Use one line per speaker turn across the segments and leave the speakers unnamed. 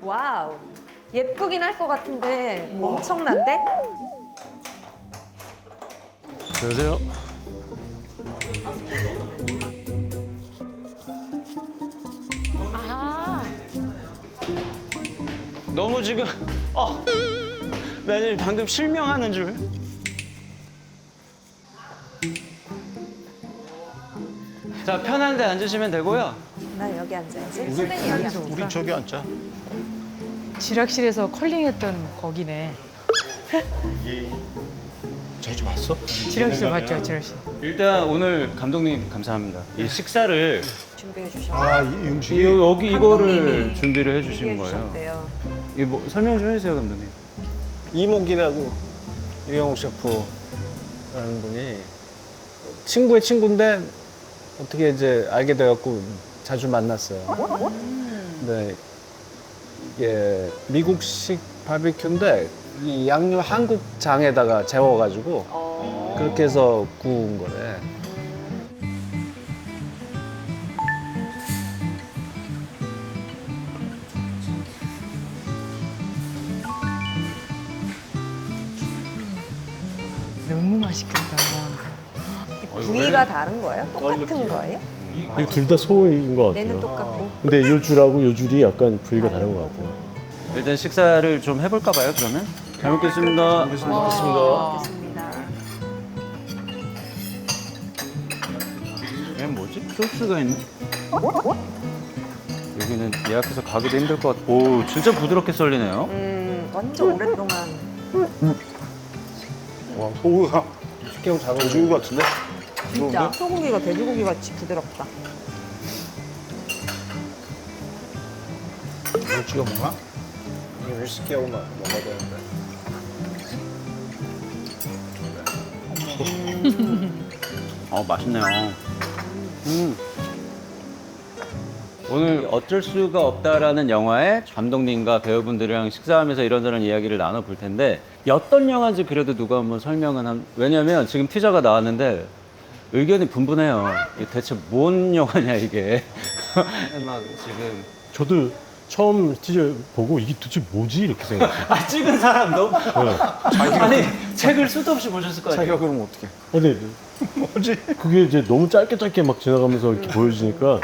와우. 예쁘긴 할 것 같은데 엄청난데?
안녕하세요.
너무 지금 나 방금 실명하는 줄. 자, 편한 데 앉으시면 되고요.
나 여기 앉아야지. 선배님 여기 앉아.
우리 저기 앉자.
지락실에서 컬링했던 거기네.
자주 봤어?
지락실 맞죠, 지락실.
일단 오늘 감독님 감사합니다. 이 식사를
준비해 주셔서
아, 이 음식이
여기 이거를
감독님이
준비를
준비해
해주신 거예요.
주셨대요.
이 뭐 설명 좀 해주세요, 감독님.
이목이라고 유영욱 셰프라는 분이 친구의 친구인데 어떻게 이제 알게 돼갖고 자주 만났어요. 근데 이게 미국식 바비큐인데 이 양념 한국장에다가 재워가지고 그렇게 해서 구운 거래.
너무 맛있겠다.
부위가 다른 거예요? 똑같은 거예요?
둘 다 소인 것
뇌는
같아요.
똑같고.
근데 이 줄하고 이 줄이 약간 부위가 다른 것 같아요.
일단 식사를 좀 해볼까 봐요, 그러면. 잘 먹겠습니다.
좋습니다.
얘는 뭐지? 소스가 있네. 여기는 예약해서 가기도 힘들 것 같고. 오, 진짜 부드럽게 썰리네요.
완전 오랫동안.
와, 소고기가
식혜용 잘
돼지고기
어울려.
같은데?
진짜 소고기가 돼지고기 같이 부드럽다.
이거 찍어 먹나?
식혜용만 먹어야 되는데.
맛있네요. 오늘 어쩔 수가 없다라는 영화에 감독님과 배우분들이랑 식사하면서 이런저런 이야기를 나눠볼 텐데 어떤 영화인지 그래도 누가 한번 설명은 왜냐면 지금 티저가 나왔는데 의견이 분분해요. 이게 대체 뭔 영화냐 이게. 막 지금
저도 처음 티저 보고 이게 도대체 뭐지 이렇게 생각했어요.
찍은 사람도 아니 책을 수도 없이 보셨을 거 아니에요.
자기가 그러면 어떡해.
근데 뭐지? 그게 이제 너무 짧게 막 지나가면서 이렇게 보여지니까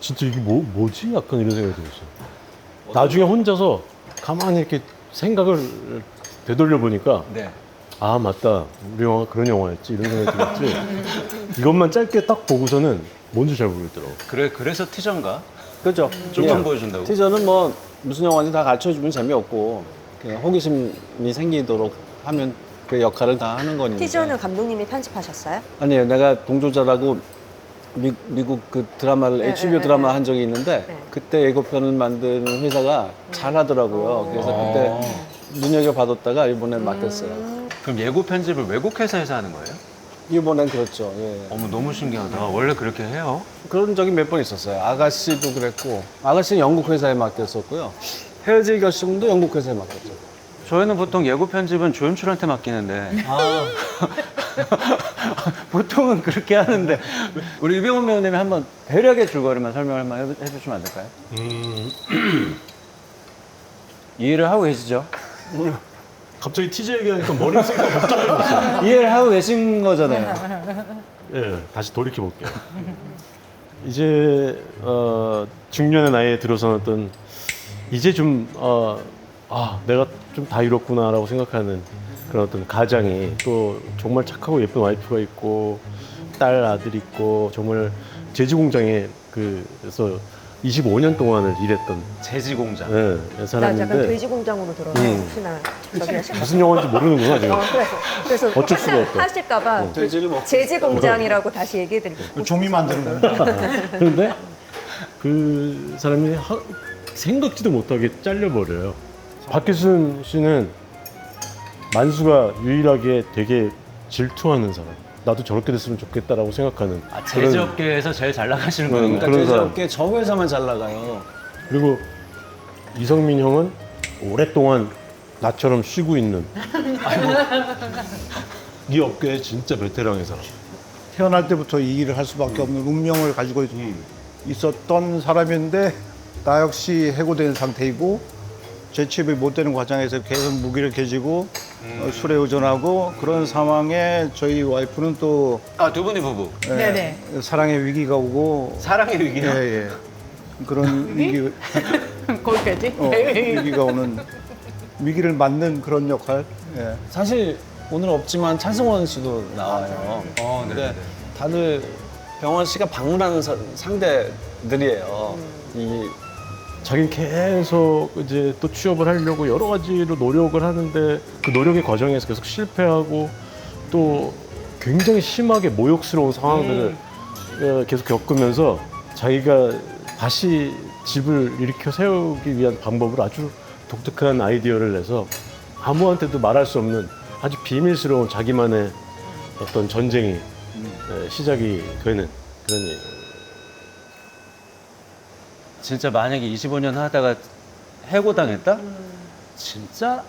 진짜 이게 뭐지? 약간 이런 생각이 들었어요. 나중에 혼자서 가만히 이렇게 생각을 되돌려 보니까
네.
아 맞다 우리 영화 그런 영화였지 이런 생각이 들었지. 이것만 짧게 딱 보고서는 뭔지 잘 모르겠더라고.
그래서 티저인가?
그렇죠.
좀만
예.
보여준다고.
티저는 뭐 무슨 영화인지 다 가르쳐주면 재미없고 그냥 호기심이 생기도록 하면 그 역할을 다 하는 거니까.
티저는 감독님이 편집하셨어요?
아니에요. 내가 동조자라고 미국 그 드라마를
네,
HBO
네,
드라마
네.
한 적이 있는데
네.
그때 예고편을 만드는 회사가 잘하더라고요. 그래서 그때 눈여겨봐뒀다가 이번에 맡겼어요.
그럼 예고 편집을 외국 회사에서 하는 거예요?
이번엔 그렇죠. 예.
어머 너무 신기하다. 원래 그렇게 해요?
그런 적이 몇 번 있었어요. 아가씨도 그랬고 아가씨는 영국 회사에 맡겼었고요. 헤어질 결심도 영국 회사에 맡겼죠.
저희는 보통 예고 편집은 조연출한테 맡기는데 보통은 그렇게 하는데 우리 이병헌 배우님이 한번 대략의 줄거리만 설명을 한번 해주시면 안 될까요? 이해를 하고 계시죠?
갑자기 티저 얘기하니까 머리 생각 복잡해졌어요.
이해를 하고 계신 거잖아요.
예, 다시 돌이켜 볼게요. 이제 중년의 나이에 들어서는 어떤 이제 좀 내가 좀 다 이뤘구나라고 생각하는 그런 어떤 가장이 또 정말 착하고 예쁜 와이프가 있고 딸 아들 있고 정말 제지 공장에 그래서 25년 동안을 일했던
제지 공장.
예,
나 약간
사람인데
돼지 공장으로 들어서 혹시나 저기 하실까?
무슨 영화인지 모르는구나 지금.
그래서
어쩔 수가 없다.
하실까봐
돼지를 먹고.
제지 공장이라고 다시 얘기해드리고.
종이 만드는 거야.
그런데 그 사람이 생각지도 못하게 잘려버려요. 박혜순 씨는 만수가 유일하게 되게 질투하는 사람. 나도 저렇게 됐으면 좋겠다라고 생각하는
제조업계에서 제일 잘 나가시는
그런-
거예요.
그러니까
사람.
제조업계 저 회사만 잘 나가요.
그리고 이성민 형은 오랫동안 나처럼 쉬고 있는 이 업계의 진짜 베테랑의 사람.
태어날 때부터 이 일을 할 수밖에 없는 운명을 가지고 있었던 사람인데 나 역시 해고된 상태이고 재취업이 못 되는 과정에서 계속 무기력해지고 술에 의존하고 그런 상황에 저희 와이프는 또
아, 두 분이 부부.
네네.
사랑의 위기가 오고
사랑의 위기요?
예. 그런 위기
거기까지?
위기가 오는 위기를 맞는 그런 역할. 예.
사실 오늘 없지만 차승원 씨도 나와요. 근데 다들 병원 씨가 방문하는 상대들이에요. 이
자기는 계속 이제 또 취업을 하려고 여러 가지로 노력을 하는데 그 노력의 과정에서 계속 실패하고 또 굉장히 심하게 모욕스러운 상황들을 계속 겪으면서 자기가 다시 집을 일으켜 세우기 위한 방법을 아주 독특한 아이디어를 내서 아무한테도 말할 수 없는 아주 비밀스러운 자기만의 어떤 전쟁이 시작이 되는 그런 일.
진짜 만약에 25년 하다가 해고당했다? 진짜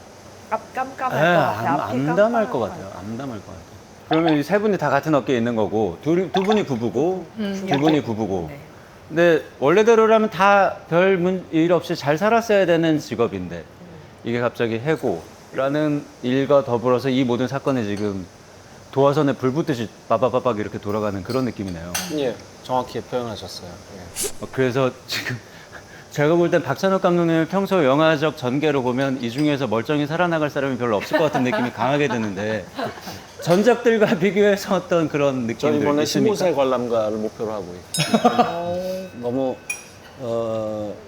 깜깜할 것 같아. 앞이
암담할 것
깜깜할
같아요. 암담할 것 같아요. 그러면 이 세 분이 다 같은 업계에 있는 거고 두 분이 부부고 두 분이 부부고.
네.
근데 원래대로라면 다 별 일 없이 잘 살았어야 되는 직업인데 이게 갑자기 해고라는 일과 더불어서 이 모든 사건이 지금 도화선에 불 붙듯이 빠바바박 이렇게 돌아가는 그런 느낌이네요.
예, 정확히 표현하셨어요. 예.
그래서 지금 제가 볼 땐 박찬욱 감독님을 평소 영화적 전개로 보면 이 중에서 멀쩡히 살아나갈 사람이 별로 없을 것 같은 느낌이 강하게 드는데 전작들과 비교해서 어떤 그런
저
느낌들
이번에
있습니까?
15세 관람가를 목표로 하고 있어요. 너무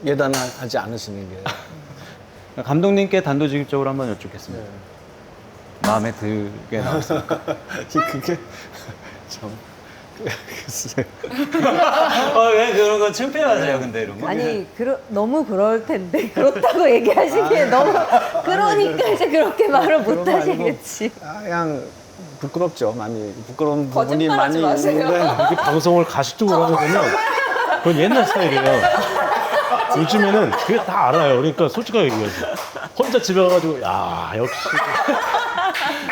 예단하지 않으시는 게.
감독님께 단도직입적으로 한번 여쭙겠습니다. 마음에 들게 나왔습니까?
그게 참 글쎄.
왜 그런 건 창피하세요, 근데 이런 거?
아니 너무 그럴 텐데 그렇다고 얘기하시기에 너무 그러니까 이제 그렇게 말을 못
그런 거 아니고.
하시겠지.
그냥 부끄럽죠. 많이 부끄러운 부분이
거짓말하지
많이
마세요.
있는데
이렇게 방송을 가식적으로 하게 되면 그건 옛날 스타일이에요. 요즘에는 그게 다 알아요. 그러니까 솔직하게 얘기하지. 혼자 집에 가가지고 야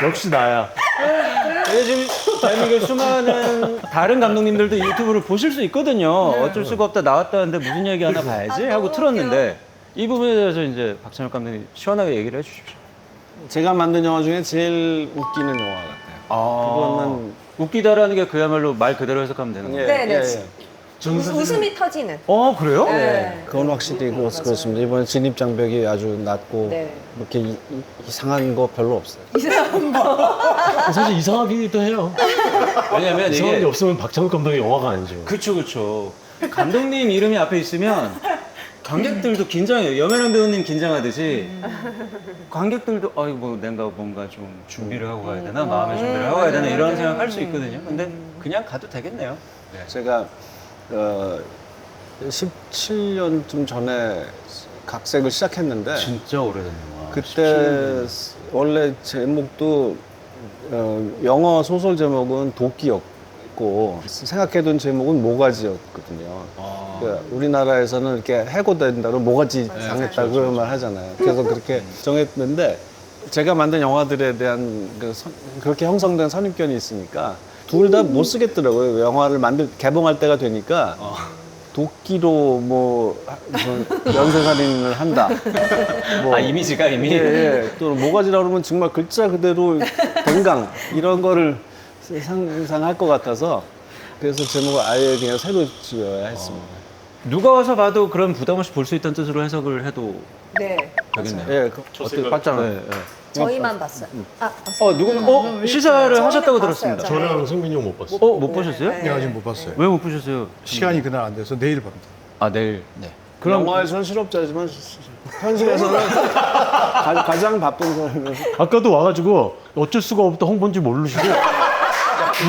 역시 나야.
근데 지금 대한민국의 수많은 다른 감독님들도 유튜브를 보실 수 있거든요. 어쩔 수가 없다 나왔다는데 무슨 얘기 하나 봐야지 하고 틀었는데 이 부분에 대해서 이제 박찬욱 감독님 시원하게 얘기를 해주십시오.
제가 만든 영화 중에 제일 웃기는 영화 같아요. 그거는
웃기다라는 게 그야말로 말 그대로 해석하면 되는 거예요.
네네.
예.
웃음이 터지는.
그래요?
네.
그건 확실히 그렇습니다. 이번에 진입 장벽이 아주 낮고
네.
이렇게 이상한 거 별로 없어요.
사실 이상하기도 해요.
왜냐면
이상한 게
이게
없으면 박찬욱 감독의 영화가 아니죠.
그쵸. 감독님 이름이 앞에 있으면 관객들도 긴장해요. 염혜란 배우님 긴장하듯이 관객들도 뭐 내가 뭔가 좀 준비를 하고 가야 되나 마음의 준비를 하고 가야 되나 이런 생각할 수 있거든요. 근데 그냥 가도 되겠네요.
제가 17년쯤 전에 각색을 시작했는데
진짜 오래된 영화.
그때 원래 제목도 영어 소설 제목은 도끼였고 생각해둔 제목은 모가지였거든요. 그러니까 우리나라에서는 이렇게 해고된다고 모가지 당했다 그런 말 하잖아요. 그래서 그렇게 정했는데 제가 만든 영화들에 대한 그렇게 형성된 선입견이 있으니까 둘 다 못 쓰겠더라고요. 영화를 개봉할 때가 되니까 도끼로 뭐 연쇄살인을 한다. 뭐
이미지가 이미
예. 또 모가지라 그러면 정말 글자 그대로 댕강 이런 거를 상상할 것 같아서 그래서 제목을 아예 그냥 새로 지어야 했습니다.
누가 와서 봐도 그런 부담 없이 볼 수 있다는 뜻으로 해석을 해도
네.
되겠네요.
예, 어떻게 봤잖아요.
네, 네.
저희만 봤어요. 봤어요.
누구 시사를 하셨다고
봤어요.
들었습니다.
저랑 승민이 형 못 봤어.
못 보셨어요?
네.
내가 아직 못 봤어요.
왜 못 보셨어요?
시간이 그날 안 돼서 내일 봅니다.
내일. 네.
그럼 영화에서는 실업자지만 현실에서는 가장 바쁜 사람이에요.
아까도 와가지고 어쩔 수가 없다 홍보인지 모르시고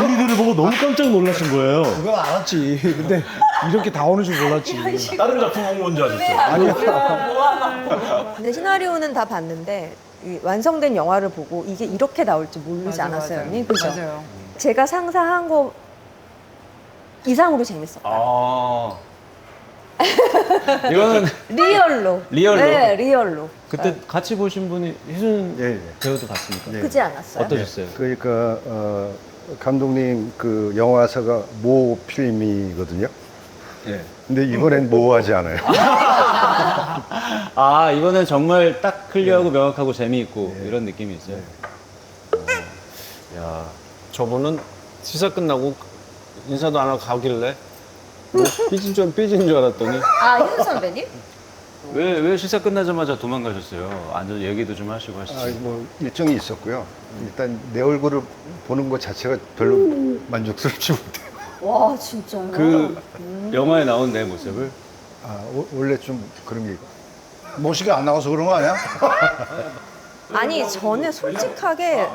우리들을 보고 너무 깜짝 놀라신 거예요.
그건 알았지. 근데 이렇게 다 오는 줄 몰랐지.
다른 작품 홍보인 줄 아셨죠?
아니야.
근데 시나리오는 다 봤는데 이 완성된 영화를 보고 이게 이렇게 나올 줄 모르지 않았어요, 언니? 그죠?
맞아요.
제가 상상한 거 이상으로 재밌었다.
이거는
리얼로.
리얼로?
네, 리얼로.
그때 같이 보신 분이 희순
예, 예.
배우도 봤습니까?
크지 않았어요?
어떠셨어요?
그러니까 감독님 그 영화사가 모 필름이거든요.
예.
근데 이번엔 모호하지 않아요.
아 이번엔 정말 딱 클리어하고 명확하고 재미있고 이런 느낌이 있어요.
야, 저분은 시사 끝나고 인사도 안 하고 가길래 뭐 삐진 줄 알았더니
아, 희준 선배님?
왜 시사 끝나자마자 도망가셨어요? 앉아 얘기도 좀 하시고 하시지.
뭐 일정이 있었고요. 일단 내 얼굴을 보는 것 자체가 별로 만족스럽지 못해요.
와, 진짜요?
그 영화에 나온 내 모습을
원래 좀 그런 게 있고.
멋있게 안 나와서 그런 거 아니야?
아니, 저는 솔직하게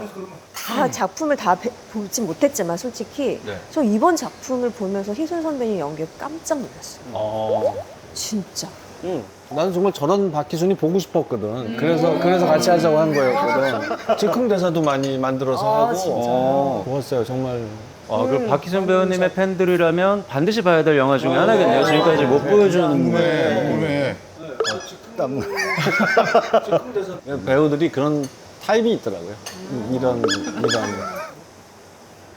다 작품을 다 보지 못했지만 솔직히
네.
저 이번 작품을 보면서 희순 선배님 연기에 깜짝 놀랐어요. 진짜.
응. 나는 정말 저런 박희순이 보고 싶었거든. 그래서 같이 하자고 한 거였거든. 즉흥 대사도 많이 만들어서 하고. 좋았어요, 정말.
그럼 박희순 배우님의 팬들이라면 반드시 봐야 될 영화 중에 하나겠네요. 지금까지 못 보여준
궁금해.
땀.
배우들이 그런 타입이 있더라고요. 이런.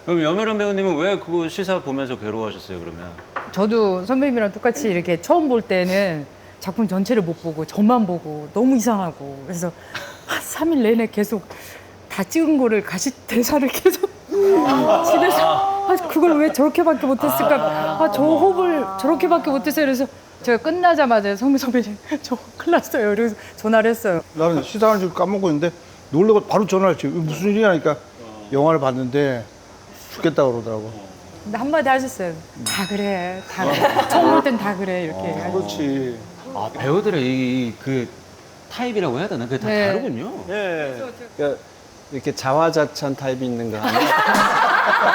그럼 염혜란 배우님은 왜 그거 시사 보면서 괴로워하셨어요? 그러면
저도 선배님이랑 똑같이 이렇게 처음 볼 때는 작품 전체를 못 보고 저만 보고 너무 이상하고 그래서 한 3일 내내 계속 다 찍은 거를 대사를 계속 집에서 그걸 왜 저렇게밖에 못했을까? 저 호흡을 저렇게밖에 못했어요. 그래서 제가 끝나자마자 선배님 저 큰일 났어요. 그래서 전화를 했어요.
나는 시사하는 줄 까먹고 있는데 놀래고 바로 전화를 했지. 무슨 일이야 하니까 영화를 봤는데 죽겠다 그러더라고.
근데 한마디 하셨어요. 다 그래. 처음 볼 땐 다 그래. 이렇게.
그렇지.
배우들의 그 타입이라고 해야 되나? 그게 다
네.
다르군요.
예. 그러니까 이렇게 자화자찬 타입이 있는가 하면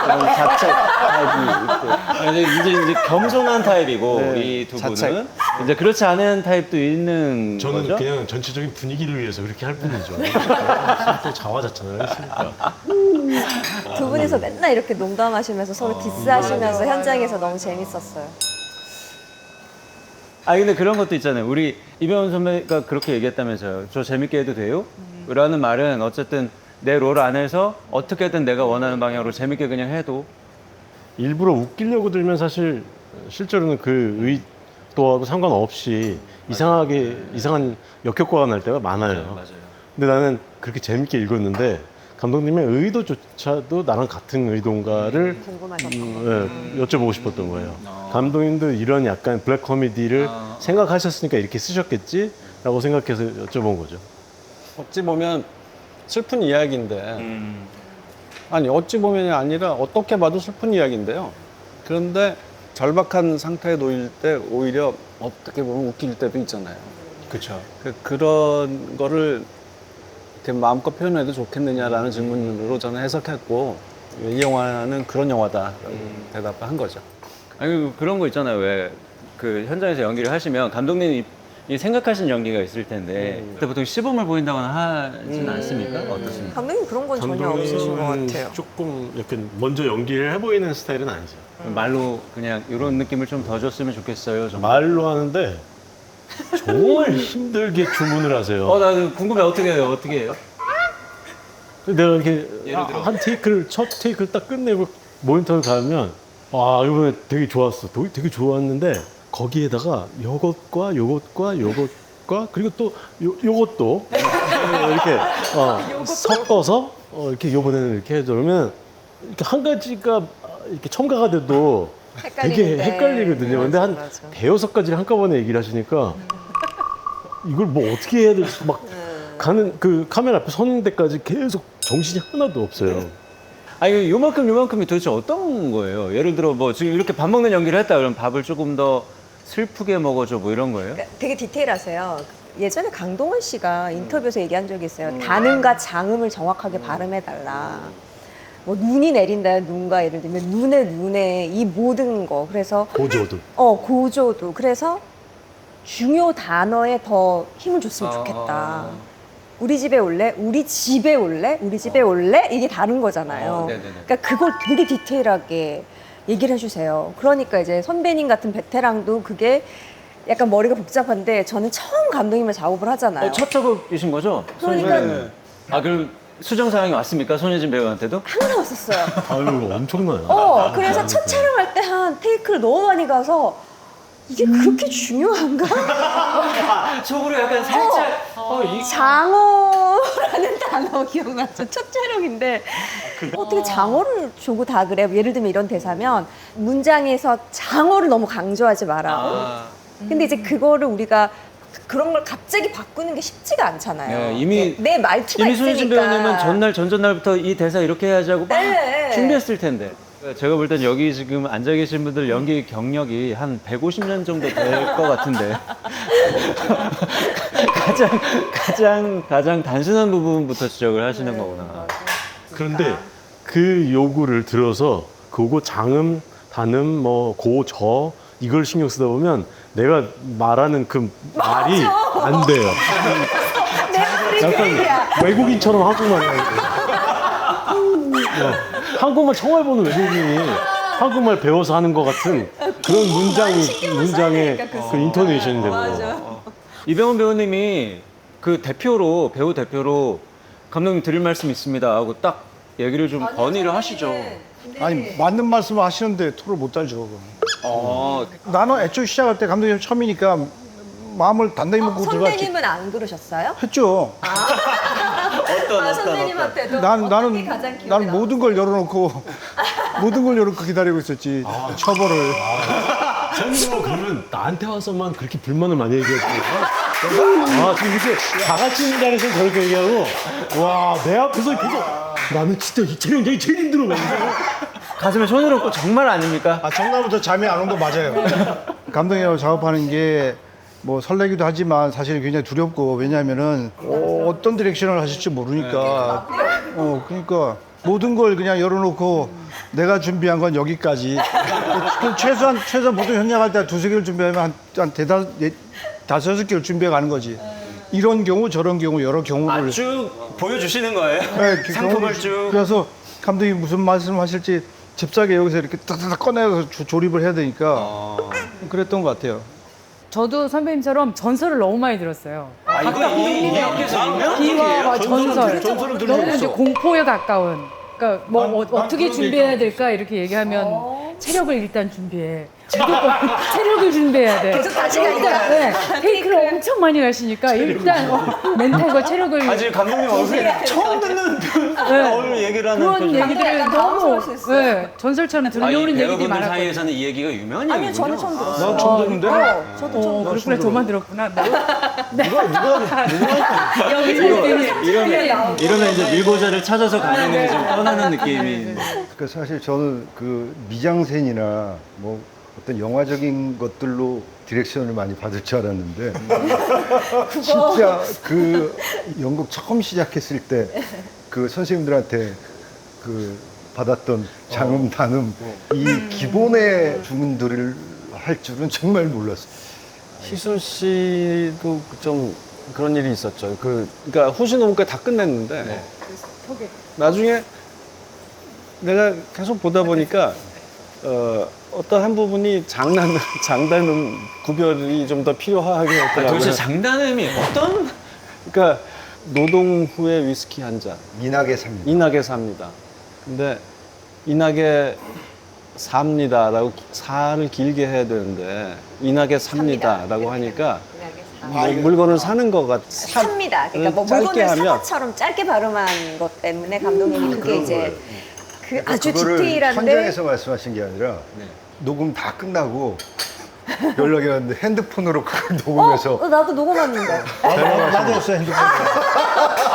그런 자책 타입이 있고.
이제 겸손한 타입이고
네.
이 두 분은
자책.
이제 그렇지 않은 타입도 있는
저는
거죠?
그냥 전체적인 분위기를 위해서 그렇게 할 뿐이죠. 또 자화자찬을 했으니까.
두 분이서 맨날 이렇게 농담하시면서 서로 디스하시면서 현장에서 너무 재밌었어요.
근데 그런 것도 있잖아요. 우리 이병헌 선배가 그렇게 얘기했다면서요. 저 재밌게 해도 돼요? 라는 말은 어쨌든 내 롤 안에서 어떻게든 내가 원하는 방향으로 재밌게 그냥 해도
일부러 웃기려고 들면 사실 실제로는 그 의도하고 상관없이 이상한 역효과가 날 때가 많아요.
맞아요.
근데 나는 그렇게 재밌게 읽었는데 감독님의 의도조차도 나랑 같은 의도인가를 여쭤보고 싶었던 거예요. 감독님도 이런 약간 블랙 코미디를 생각하셨으니까 이렇게 쓰셨겠지라고 생각해서 여쭤본 거죠.
어찌 보면 슬픈 이야기인데 아니 어찌 보면이 아니라 어떻게 봐도 슬픈 이야기인데요. 그런데 절박한 상태에 놓일 때 오히려 어떻게 보면 웃길 때도 있잖아요.
그렇죠.
그런 거를 이렇게 마음껏 표현해도 좋겠느냐라는 질문으로 저는 해석했고 이 영화는 그런 영화다 대답한 거죠.
아니 그런 거 있잖아요. 왜 그 현장에서 연기를 하시면 감독님이 생각하신 연기가 있을 텐데 그때 보통 시범을 보인다거나 하진 않습니까? 어떻습니까?
감독님 그런 건 전혀 없으신 것 같아요.
조금 약간 먼저 연기를 해보이는 스타일은 아니죠.
말로 그냥 이런 느낌을 좀 더 줬으면 좋겠어요. 정말.
말로 하는데 정말 힘들게 주문을 하세요.
나 궁금해. 어떻게 해요? 어떻게 해요?
내가 이렇게 첫 테이크를 딱 끝내고 모니터를 가면 이번에 되게 좋았어. 되게 좋았는데 거기에다가 요것과 그리고 또 요것도 이렇게 섞어서 이렇게 요번에는 이렇게 해줘. 그러면 이렇게 한 가지가 이렇게 첨가가 돼도 되게 헷갈리거든요. 근데 한
맞아.
대여섯 가지를 한꺼번에 얘기를 하시니까 이걸 뭐 어떻게 해야 될지 막 가는 그 카메라 앞에 서는 데까지 계속 정신이 하나도 없어요.
요만큼이 도대체 어떤 거예요? 예를 들어 뭐 지금 이렇게 밥 먹는 연기를 했다 그러면 밥을 조금 더 슬프게 먹어줘 뭐 이런 거예요?
그러니까 되게 디테일하세요. 예전에 강동원 씨가 인터뷰에서 얘기한 적이 있어요. 단음과 장음을 정확하게 발음해달라. 뭐 눈이 내린다, 눈과 예를 들면 눈에 이 모든 거. 그래서
고조도.
고조도. 그래서 중요 단어에 더 힘을 줬으면 좋겠다. 우리 집에 올래? 우리 집에 올래? 우리 집에 올래? 이게 다른 거잖아요.
네네네.
그러니까 그걸 되게 디테일하게 얘기를 해주세요. 그러니까 이제 선배님 같은 베테랑도 그게 약간 머리가 복잡한데 저는 처음 감독님을 작업을 하잖아요.
첫 작업이신 거죠?
그러니까
손예진. 그럼 수정 사항이 왔습니까? 손예진 배우한테도?
항상 왔었어요.
아유, 엄청나요.
그래서 첫 촬영할 때 한 테이크를 너무 많이 가서 이게 그렇게 중요한가?
속으로 약간 살짝
장어라는 단어 기억나죠? 첫 촬영인데 어떻게 장어를 주고 다 그래? 예를 들면 이런 대사면 문장에서 장어를 너무 강조하지 마라. 근데 이제 그거를 우리가 그런 걸 갑자기 바꾸는 게 쉽지가 않잖아요.
네, 이미
내 말투가
이미 손예진 배우님은
있으니까.
전날 전전날부터 이 대사 이렇게 해야지 하고 막
네.
준비했을 텐데. 제가 볼 땐 여기 지금 앉아 계신 분들 연기 경력이 한 150년 정도 될 것 같은데 가장 단순한 부분부터 지적을 하시는 거구나.
그런데 그 요구를 들어서 그거 장음, 단음, 뭐 고, 저 이걸 신경 쓰다 보면 내가 말하는 그 말이 안 돼요. 약간 외국인처럼 한국말 해요. 한국말 정말 보는 외국인이 한국말 배워서 하는 것 같은 그런 문장의 그 인토네이션이 되고.
이병헌 배우님이 그 배우 대표로 감독님 드릴 말씀 있습니다 하고 딱 얘기를 좀 건의를 하시죠.
아니 맞는 말씀을 하시는데 토를 못 달죠. 나는 애초에 시작할 때 감독님 처음이니까 마음을 단단히 먹고 들어갔지.
선배님은 안 그러셨어요?
했죠.
선배님한테도
나는 모든 걸 열어놓고 기다리고 있었지. 처벌을.
선생님은 그러면 나한테 와서만 그렇게 불만을 많이 얘기했고 지금 이렇게 다 같이 있는 자리에서 저렇게 얘기하고 와 내 앞에서 계속 나는 진짜 이 촬영장이 제일 힘들어
가슴에 손을 얹고 정말 아닙니까?
정말부터 잠이 안 온 거 맞아요. 감독님하고 작업하는 게 뭐 설레기도 하지만 사실 굉장히 두렵고 왜냐하면은 어떤 디렉션을 하실지 모르니까 그러니까 모든 걸 그냥 열어놓고 내가 준비한 건 여기까지. 최소한 보통 현장할 때 두세 개를 준비하면 한 다섯 여섯 개를 준비해 가는 거지. 이런 경우 저런 경우 여러 경우를
쭉 보여주시는 거예요?
그
상품을
경우를
쭉.
그래서 감독이 무슨 말씀하실지 잽싸게 여기서 이렇게 딱딱 꺼내서 조립을 해야 되니까 그랬던 것 같아요.
저도 선배님처럼 전설을 너무 많이 들었어요.
이거 이명께서
비와 전설. 너무 이제 공포에 가까운. 그러니까 뭐 어떻게 준비해야 될까 이렇게 얘기하면 체력을 일단 준비해. 무조건 체력을 준비해야 돼.
계속 다시 가니까.
네, 테이크를 엄청 많이 가시니까 일단 멘탈과 체력을
지금 감독님 얼굴 처음 듣는 얼굴 얘기를 하는
그런 얘기들을 너무
당황스러웠어요.
전설처럼 들려오는 얘기들이
배우분들
많았거든요.
사이에서는 이 얘기가 유명한
아니요,
얘기군요.
저는 처음 들었어요.
난 처음 듣는데.
저도 처음
그렇구나, 저만 들었구나.
이러면 이제 밀고자를 찾아서 감독님이 좀 떠나는 느낌이.
그 사실 저는 그 미장센이나 뭐 어떤 영화적인 것들로 디렉션을 많이 받을 줄 알았는데 진짜 그 연극 처음 시작했을 때 그 선생님들한테 그 받았던 장음 단음 이 기본의 주문들을 할 줄은 정말 몰랐어요.
희순 씨도 좀 그런 일이 있었죠. 그러니까 후시 녹음까지 다 끝냈는데 나중에 내가 계속 보다 보니까 어떤 한 부분이 장단음 구별이 좀 더 필요하게 했더라고요.
도대체 장단음이 어떤?
그러니까 노동 후에 위스키 한 잔.
인하게 삽니다.
인하게 삽니다. 근데 인하게 삽니다라고 사를 길게 해야 되는데 인하게 삽니다라고 하니까 뭐 물건을 사는 거가
삽니다. 그러니까 뭐
짧게
물건을
하면
사과처럼 짧게 발음한 것 때문에 감독님이 그게 이제 그 아주
그거를
디테일한데
현장에서 말씀하신 게 아니라 녹음 다 끝나고 연락이 왔는데 핸드폰으로 그걸 녹음해서
나도 녹음했는데
나도 했어 핸드폰.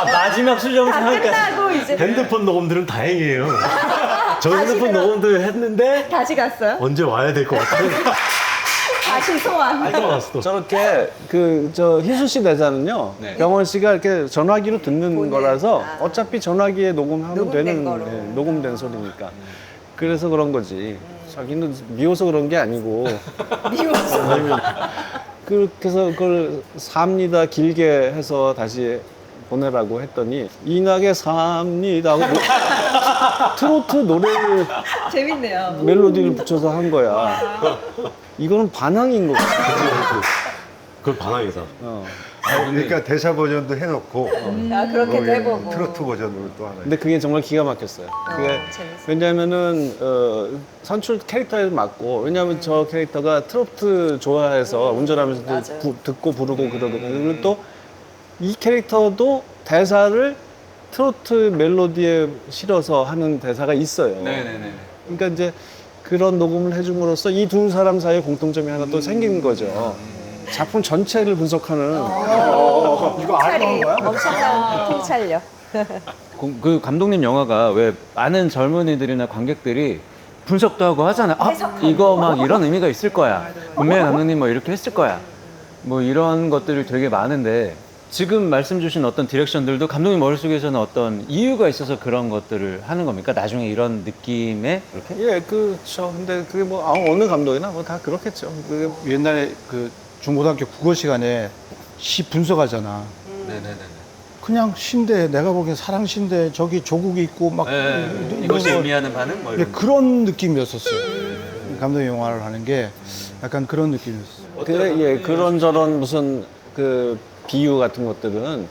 마지막 수정
다
상황까지.
끝나고 이제
핸드폰 녹음들은 다행이에요. 저 핸드폰 녹음들 했는데
다시 갔어요?
언제 와야 될 것 같아요.
다시 소환.
또 왔어 또.
저렇게 희순 씨 대사는요.
네.
병원 씨가 이렇게 전화기로 듣는
보내.
거라서 어차피 전화기에 녹음하면
녹음된
되는
거로.
녹음된 소리니까. 그래서 그런 거지. 자기는 미워서 그런 게 아니고.
미워서.
그렇게 해서 그걸 삽니다 길게 해서 다시 보내라고 했더니 인하게 삽니다 하고 트로트 노래를
재밌네요.
멜로디를 붙여서 한 거야. 이거는 반항인 거 같아.
그건 반항이다.
그러니까 대사 버전도 해놓고
아, 그렇게
거기에
해보고.
트로트 버전으로 또 하나.
근데 그게 정말 기가 막혔어요. 그게
재밌어요.
왜냐하면은 선출 캐릭터에 맞고, 왜냐하면 저 캐릭터가 트로트 좋아해서 운전하면서
맞아요.
듣고 부르고 그러거든요. 그리고 또 이 캐릭터도 대사를 트로트 멜로디에 실어서 하는 대사가 있어요.
네네네.
그러니까 이제 그런 녹음을 해줌으로써 이 두 사람 사이에 공통점이 하나 또 생긴 거죠. 작품 전체를 분석하는.
통찰이 엄청난 통찰력.
그 감독님 영화가 왜 많은 젊은이들이나 관객들이 분석도 하고 하잖아요. 아, 이거 막 이런 의미가 있을 거야. 분명히 감독님 뭐 이렇게 했을 거야. 뭐 이런 것들이 되게 많은데 지금 말씀 주신 어떤 디렉션들도 감독님 머릿속에서는 어떤 이유가 있어서 그런 것들을 하는 겁니까? 나중에 이런 느낌에 이렇게?
예, 그렇죠. 근데 그게 뭐 어느 감독이나 뭐 다 그렇겠죠. 그게
옛날에 그 중고등학교 국어 시간에 시 분석하잖아.
네네네.
그냥 시인데 내가 보기엔 사랑 시인데 저기 조국이 있고 막
이것이
이런 거-
의미하는 바는 뭐
예,
이런 거.
그런 느낌이었었어요. 감독의 영화를 하는 게 약간 그런 느낌이었어요.
그, 예, 그런저런 무슨 그 비유 같은 것들은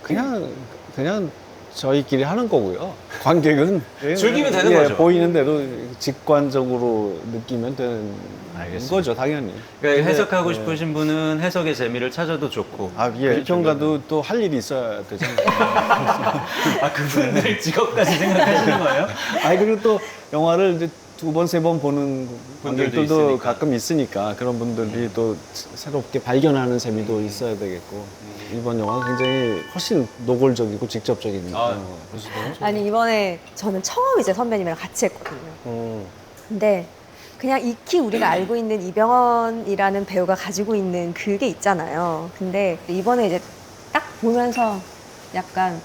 그냥 저희끼리 하는 거고요. 관객은
즐기면 되는
예,
거죠.
보이는 대로 직관적으로 느끼면 되는 거죠, 당연히.
그러니까 해석하고 싶으신 분은 해석의 재미를 찾아도 좋고.
아, 예, 비평가도 또 할 일이 있어야 되잖아요.
아, 그분들 직업까지 생각하시는 거예요?
아니, 그리고 또 영화를 이제 두 번, 세 번 보는
분들도
관객들도
있으니까.
가끔 있으니까 그런 분들이 또 새롭게 발견하는 재미도 있어야 되겠고. 이번 영화는 굉장히 훨씬 노골적이고 직접적인 영화였어요.
아니 이번에 저는 처음 이제 선배님이랑 같이 했거든요. 근데 그냥 익히 우리가 알고 있는 이병헌이라는 배우가 가지고 있는 그게 있잖아요. 근데 이번에 이제 딱 보면서 약간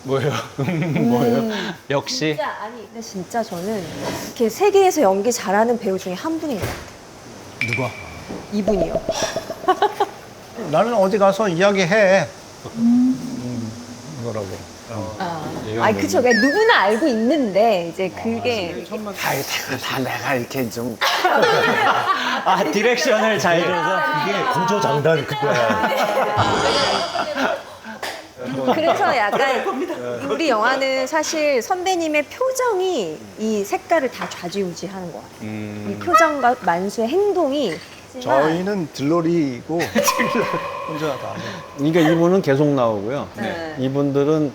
뭐예요? 뭐예요? 역시.
진짜 아니 근데 진짜 저는 이렇게 세계에서 연기 잘하는 배우 중에 한 분인 것 같아요.
누가?
이분이요.
나는 어디 가서 이야기해. 이거라고.
아니 그쵸. 그냥 누구나 알고 있는데 이제 그게
아이, 다 내가 이렇게 좀.
아, 디렉션을 잘 줘서.
이게 고조장단 그거야.
그래서 약간 우리 영화는 사실 선배님의 표정이 이 색깔을 다 좌지우지하는 것 같아요. 이 표정과 만수의 행동이
저희는 들러리고 혼자 다.
그러니까 이분은 계속 나오고요.
네.
이분들은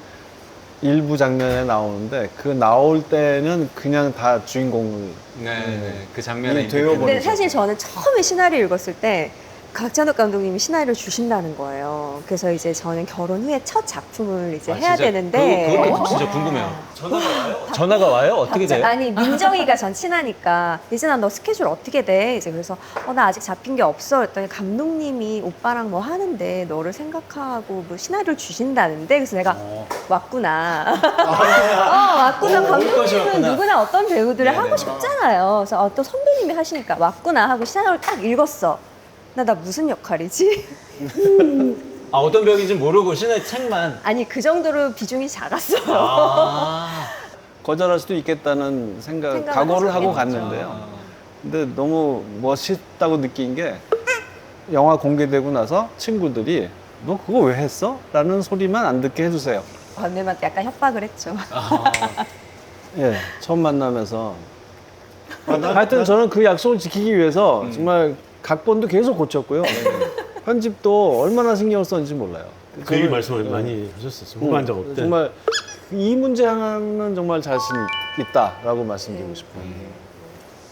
일부 장면에 나오는데 그 나올 때는 그냥 다 주인공을
네. 그 장면에
이 되어버리죠.
근데 사실 저는 처음에 시나리오 읽었을 때 각찬욱 감독님이 시나리오를 주신다는 거예요. 그래서 이제 저는 결혼 후에 첫 작품을 이제 해야 되는데
그것도 진짜 궁금해요. 전화가 와요? 어떻게 돼요?
아니 민정이가 전 친하니까 이진아 너 스케줄 어떻게 돼? 이제 그래서 나 아직 잡힌 게 없어. 그랬더니 감독님이 오빠랑 뭐 하는데 너를 생각하고 뭐 시나리오를 주신다는데 그래서 내가 왔구나. 왔구나.
어디까지
감독님은
왔구나.
누구나 어떤 배우들을
네네.
하고 싶잖아요. 그래서 또 선배님이 하시니까 왔구나 하고 시나리오를 딱 읽었어. 나 무슨 역할이지?
아, 어떤 병인지 모르고 신의 책만.
아니 그 정도로 비중이 작았어요.
아.
거절할 수도 있겠다는
생각을
각오를 하고
하셨겠죠.
갔는데요. 근데 너무 멋있다고 느낀 게 영화 공개되고 나서 친구들이 너 그거 왜 했어? 라는 소리만 안 듣게 해주세요.
관님한테 약간 협박을 했죠.
예, 처음 만나면서. 하여튼 저는 그 약속을 지키기 위해서 정말 각본도 계속 고쳤고요. 편집도 얼마나 신경을 썼는지 몰라요.
그 얘기 말씀을 많이 하셨었어요. 후반작 없대.
정말 이 문제 하나는 정말 자신 있다라고 말씀드리고 싶어요.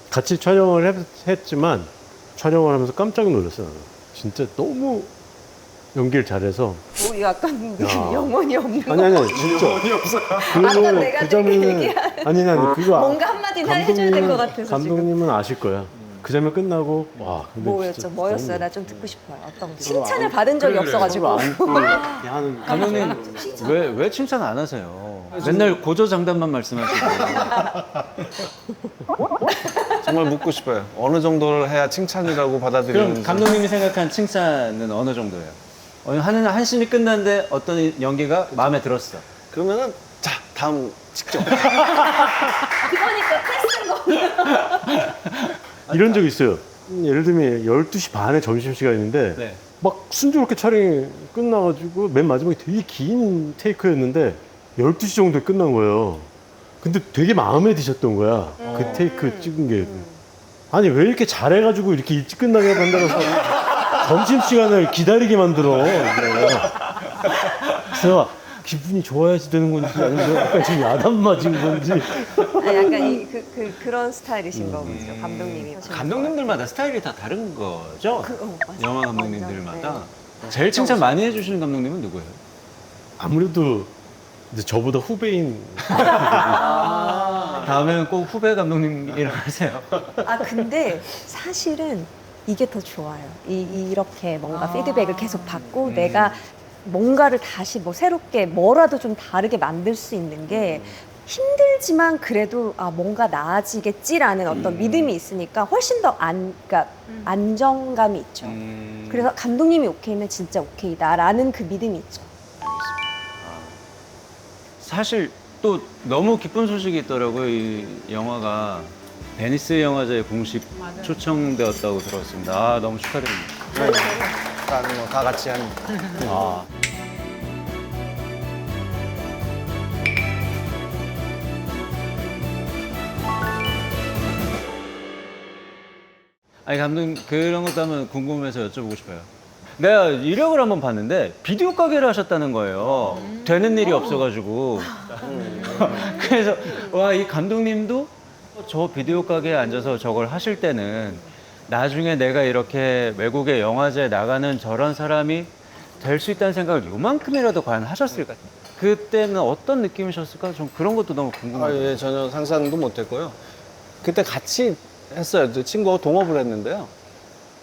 같이 촬영을 했지만 촬영을 하면서 깜짝 놀랐어요. 나는. 진짜 너무 연기를 잘해서.
약간
야.
영혼이 없는
아니 진짜.
아까 내가
그 장면은
되게
아니 그거
뭔가 한마디는 해줘야 될 것 같아서 지금.
감독님은 아실 거야. 그 장면 끝나고 와 근데
뭐였죠?
진짜
뭐였어요?
너무
나 좀 듣고 싶어요. 어떤 거. 칭찬을 받은 적이 없어가지고.
안고 이렇게 하는
감독님 왜 칭찬 안 하세요? 맨날 고조장단만 말씀하시고.
정말 묻고 싶어요. 어느 정도를 해야 칭찬이라고
그럼
받아들이는지.
감독님이 생각한 칭찬은 어느 정도예요? 한 씬이 끝났는데 어떤 연기가 마음에 들었어.
그러면은 자 다음 직접.
그러니까 패스인 거.
이런 적 있어요. 예를 들면 12시 반에 점심시간인데
네.
막 순조롭게 촬영이 끝나가지고 맨 마지막에 되게 긴 테이크였는데 12시 정도에 끝난 거예요. 근데 되게 마음에 드셨던 거야. 그 테이크 찍은 게. 아니 왜 이렇게 잘해가지고 이렇게 일찍 끝나게 한다고 해서 점심시간을 기다리게 만들어. 그래서 기분이 좋아야지 되는 건지 아니면 약간 지금 야단 맞은 건지.
아, 약간 그런 스타일이신 거죠, 감독님이.
감독님들마다 스타일이 다 다른 거죠?
맞아요.
영화 감독님들마다. 제일 칭찬 많이 해주시는 감독님은 누구예요?
아무래도 이제 저보다 후배인
다음에는 꼭 후배 감독님이랑 하세요.
아 근데 사실은 이게 더 좋아요. 이렇게 뭔가 피드백을 계속 받고 내가 뭔가를 다시 뭐 새롭게 뭐라도 좀 다르게 만들 수 있는 게 힘들지만 그래도 아 뭔가 나아지겠지라는 어떤 믿음이 있으니까 훨씬 더 그러니까 안정감이 있죠. 그래서 감독님이 오케이면 진짜 오케이다라는 그 믿음이 있죠.
사실 또 너무 기쁜 소식이 있더라고요. 이 영화가 베니스 영화제에 공식 초청되었다고 들었습니다. 아, 너무 축하드립니다.
다 같이 하는.
아. 아니 감독님 그런 것도 한번 궁금해서 여쭤보고 싶어요. 내가 이력을 한번 봤는데 비디오 가게를 하셨다는 거예요. 되는 일이 없어가지고. 그래서 와 이 감독님도 저 비디오 가게에 앉아서 저걸 하실 때는 나중에 내가 이렇게 외국의 영화제에 나가는 저런 사람이 될 수 있다는 생각을 요만큼이라도 과연 하셨을까? 그때는 어떤 느낌이셨을까? 좀 그런 것도 너무 궁금해요.
예, 전혀 상상도 못했고요. 그때 같이 했어요. 저 친구하고 동업을 했는데요.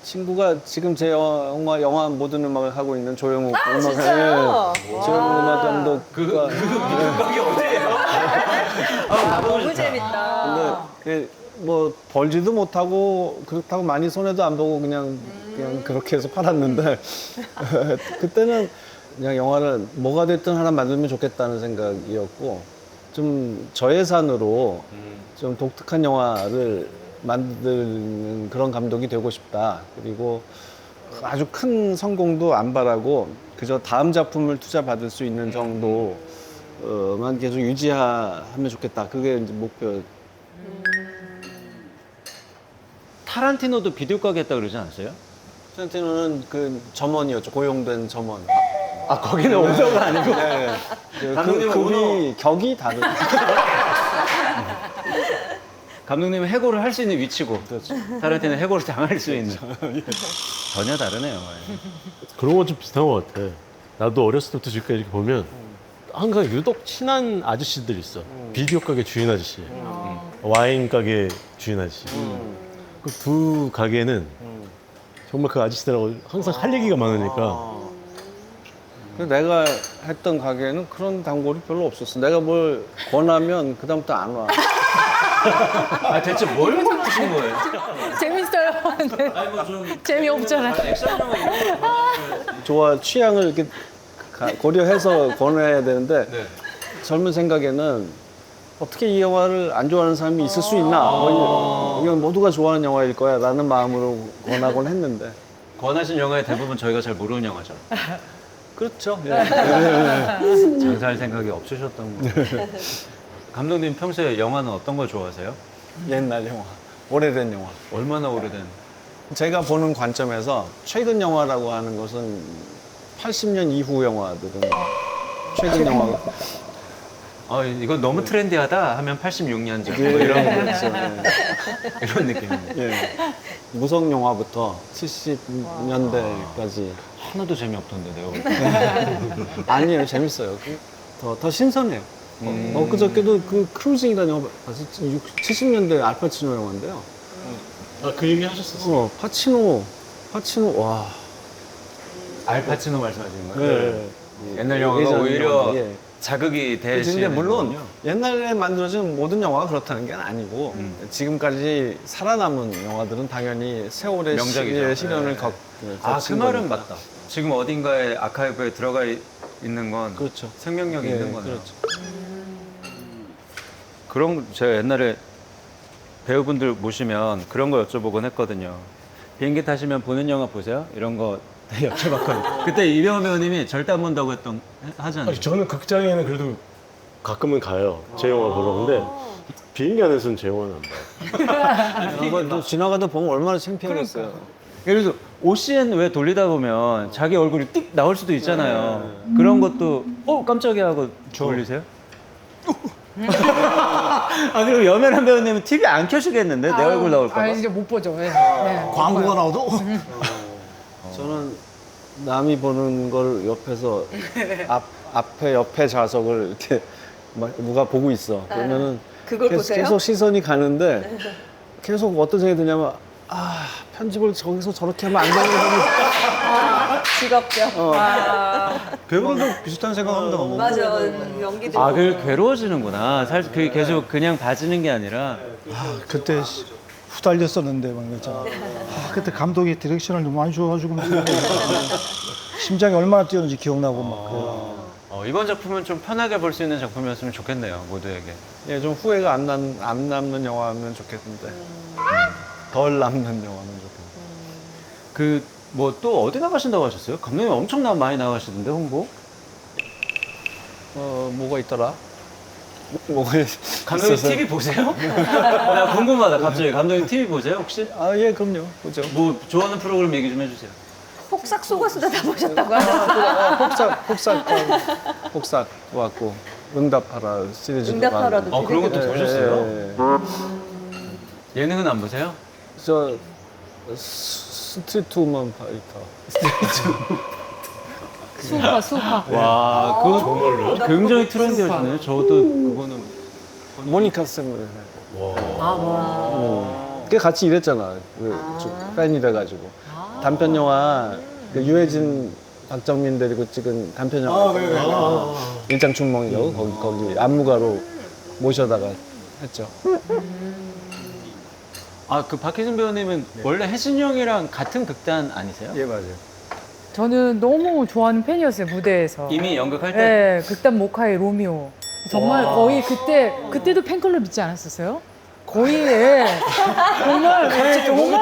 친구가 지금 제 영화 모든 음악을 하고 있는 조영욱 음악
진짜요?
조영욱 음악 감독
비디오 가게 어디예요?
너무 재밌다.
근데 뭐 벌지도 못하고 그렇다고 많이 손해도 안 보고 그냥 그렇게 해서 팔았는데 그때는 그냥 영화를 뭐가 됐든 하나 만들면 좋겠다는 생각이었고 좀 저예산으로 좀 독특한 영화를 만드는 그런 감독이 되고 싶다. 그리고 아주 큰 성공도 안 바라고 그저 다음 작품을 투자받을 수 있는 정도만 계속 유지하면 좋겠다. 그게 이제 목표.
타란티노도 비디오 가게 했다 그러지 않았어요?
타란티노는 그 점원이었죠. 고용된 점원.
아 거기는 오너가 아니고.
네.
감독님은
급이 격이 다르죠.
감독님은 해고를 할 수 있는 위치고 타란티노는 해고를 당할 수 있는 전혀 다르네요.
그런 건 좀 비슷한 것 같아. 나도 어렸을 때부터 지금까지 이렇게 보면 항상 유독 친한 아저씨들 있어. 비디오 가게 주인 아저씨, 와인 가게 주인 아저씨. 그 두 가게는 정말 그 아저씨들하고 항상 할 얘기가 많으니까.
근데 내가 했던 가게는 그런 단골이 별로 없었어. 내가 뭘 권하면 그다음부터 안 와.
아 대체 뭘 드신 거예요?
재밌어요. 근데
아니 뭐좀
재미없잖아요.
액션 영화
좋아 취향을 이렇게 고려해서 권해야 되는데
네.
젊은 생각에는 어떻게 이 영화를 안 좋아하는 사람이 있을 수 있나? 이건 모두가 좋아하는 영화일 거야라는 마음으로 권하곤 했는데.
권하신 영화의 대부분 저희가 잘 모르는 영화죠.
그렇죠. 예.
장사할 생각이 없으셨던 거. 감독님 평소에 영화는 어떤 걸 좋아하세요?
옛날 영화, 오래된 영화.
얼마나 오래된?
제가 보는 관점에서 최근 영화라고 하는 것은 80년 이후 영화들은 최근 영화가
아 이건 너무 트렌디하다 하면 86년 전
예,
뭐 이런
그렇죠. 예.
이런 느낌입니다.
예. 무성 영화부터 70년대까지
하나도 재미없던데 내가 볼 때.
아니에요, 재밌어요. 더 신선해요. 그저께도 그 크루징이라는 영화 봤어요. 70년대 알파치노 영화인데요.
아, 그 얘기 하셨었어.
파치노, 와.
알파치노 말씀하시는 거예요?
네.
옛날 영화가
예전
오히려
영화, 예.
자극이
근데
되시는
물론
거군요.
옛날에 만들어진 모든 영화가 그렇다는 게 아니고 지금까지 살아남은 영화들은 당연히 세월의
명작이죠.
시련을
네. 아, 그
거친
말은
거니까.
맞다. 지금 어딘가에 아카이브에 들어가 있는 건
그렇죠.
생명력이
예,
있는 거네요.
그렇죠.
그런 제가 옛날에 배우분들 모시면 그런 거 여쭤보곤 했거든요. 비행기 타시면 보는 영화 보세요? 이런 거 여쭤봤거든요. 그때 이병헌 배우님이 절대 안 본다고 하잖아요.
아니, 저는 극장에는 그래도 가끔은 가요. 제 영화 보러. 근데 비행기 안에서는 제 영화는 안 봐요.
이거 또 지나가다 보면 얼마나 창피하겠어요.
그래서 OCN 왜 돌리다 보면 자기 얼굴이 띡 나올 수도 있잖아요. 그런 것도 깜짝이야 하고 돌리세요? 아 그리고 여면한 배우님은 TV 안 켜시겠는데 내 얼굴 나올까 봐.
아 진짜 못 보죠. 예. 네.
광고가 나와도 저는 남이 보는 걸 옆에서 앞에 옆에 좌석을 이렇게 막 누가 보고 있어. 그러면은
그걸 보세요?
계속 시선이 가는데 계속 어떤 생각이 드냐면 편집을 저기서 저렇게 하면 안 되는 거지.
직업병.
배우들도 비슷한 생각합니다.
맞아. 연기들.
아, 그 괴로워지는구나. 사실 그게 계속 그냥 봐지는 게 아니라.
그때 후달렸었는데 막 있잖아. 그때 감독이 디렉션을 너무 많이 줘가지고 막 심장이 얼마나 뛰었는지 기억나고 막 그래요.
이번 작품은 좀 편하게 볼 수 있는 작품이었으면 좋겠네요, 모두에게.
예, 좀 후회가 안 남는 영화면 좋겠는데 덜 남는 영화면 좋겠는데.
그 뭐 또 어디 나가신다고 하셨어요? 감독님 엄청 많이 나가시던데 홍보?
뭐가 있더라? 뭐가
감독님
있어서.
TV 보세요? 나 궁금하다 갑자기. 감독님 TV 보세요 혹시?
예, 그럼요. 그죠.
뭐 좋아하는 프로그램 얘기 좀 해주세요.
폭삭 속았수다 다 보셨다고 하셨어요.
폭삭 왔고 응답하라 시리즈도
응답하라도
봤고.
그런 것도
예,
보셨어요?
예.
예능은 안 보세요?
저 스트리트 우먼 파이터.
수파.
와, 그거 굉장히 트렌디하시네요. 저도 그거는.
모니카 쌤을. 걔 같이 일했잖아. 팬이 돼가지고. 단편 영화 그 유해진, 박정민 데리고 찍은 단편 영화. 일장춘몽이라고 거기 안무가로 모셔다가 했죠.
그 박희준 배우님은 원래 혜진이 형이랑 같은 극단 아니세요?
예, 맞아요.
저는 너무 좋아하는 팬이었어요 무대에서.
이미 연극할 때?
네, 극단 모카의 로미오. 정말 거의 그때도 팬클럽 있지 않았었어요? 거의 정말 너무